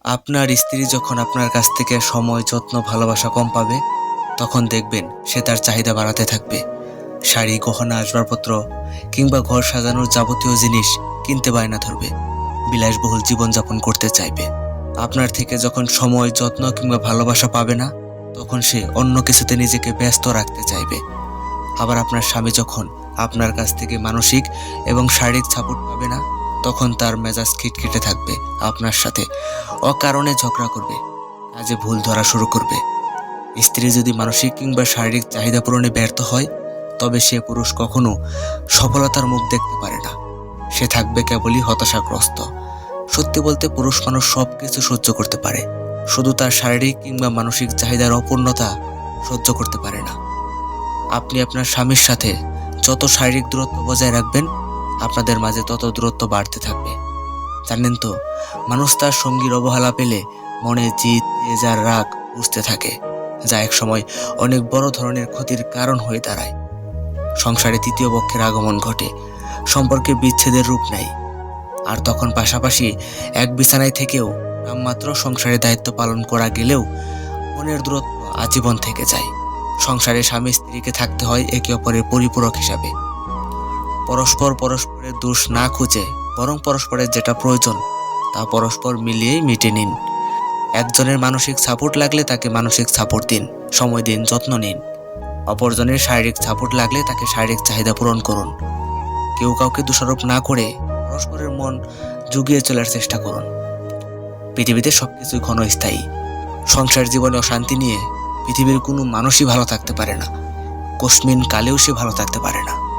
আপনার স্ত্রী যখন আপনার কাছ থেকে সময়, যত্ন, ভালোবাসা কম পাবে, তখন দেখবেন সে তার চাহিদা বাড়াতে থাকবে। শাড়ি, গহনা, আসবাবপত্র কিংবা ঘর সাজানোর যাবতীয় জিনিস কিনতে বায়না ধরবে। বিলাসবহুল জীবনযাপন করতে চাইবে। আপনার থেকে যখন সময়, যত্ন কিংবা ভালোবাসা পাবে না, তখন সে অন্য কিছুতে নিজেকে ব্যস্ত রাখতে চাইবে। আবার আপনার স্বামী যখন আপনার কাছ থেকে মানসিক এবং শারীরিক সাপোর্ট পাবে না, তখন তার মেজাজ খিটখিটে থাকবে, আপনার সাথে অকারণে ঝগড়া করবে, কাজে ভুল ধরা শুরু করবে। স্ত্রী যদি মানসিক কিংবা শারীরিক চাহিদা পূরণে ব্যর্থ হয়, তবে সে পুরুষ কখনো সফলতার মুখ দেখতে পারে না। সে থাকবে কেবলই হতাশাগ্রস্ত। সত্যি বলতে পুরুষ মানুষ সব কিছু সহ্য করতে পারে, শুধু তার শারীরিক কিংবা মানসিক চাহিদার অপূর্ণতা সহ্য করতে পারে না। আপনি আপনার স্বামীর সাথে যত শারীরিক দূরত্ব বজায় রাখবেন, আপনাদের মাঝে তত দূরত্ব বাড়তে থাকবে। জানেন তো, মানুষ তার সঙ্গীর অবহেলা পেলে মনে জিদ, তেজ আর রাগ বুঝতে থাকে, যা এক সময় অনেক বড় ধরনের ক্ষতির কারণ হয়ে দাঁড়ায়। সংসারে তৃতীয় পক্ষের আগমন ঘটে, সম্পর্কে বিচ্ছেদের রূপ নেয়। আর তখন পাশাপাশি এক বিছানায় থেকেও নামমাত্র সংসারের দায়িত্ব পালন করা গেলেও মনের দূরত্ব আজীবন থেকে যায়। সংসারে স্বামী স্ত্রীকে থাকতে হয় একে অপরের পরিপূরক হিসাবে। পরস্পরের দোষ না খুঁজে বরং পরস্পরের যেটা প্রয়োজন তা পরস্পর মিলিয়েই মিটে নিন। একজনের মানসিক সাপোর্ট লাগলে তাকে মানসিক সাপোর্ট দিন, সময় দিন, যত্ন নিন। অপরজনের শারীরিক সাপোর্ট লাগলে তাকে শারীরিক চাহিদা পূরণ করুন। কেউ কাউকে দোষারোপ না করে পরস্পরের মন জুগিয়ে চলার চেষ্টা করুন। পৃথিবীতে সবকিছুই ক্ষণস্থায়ী। সংসার জীবনে অশান্তি নিয়ে পৃথিবীর কোনো মানুষই ভালো থাকতে পারে না। কস্মিন কালেও সে ভালো থাকতে পারে না।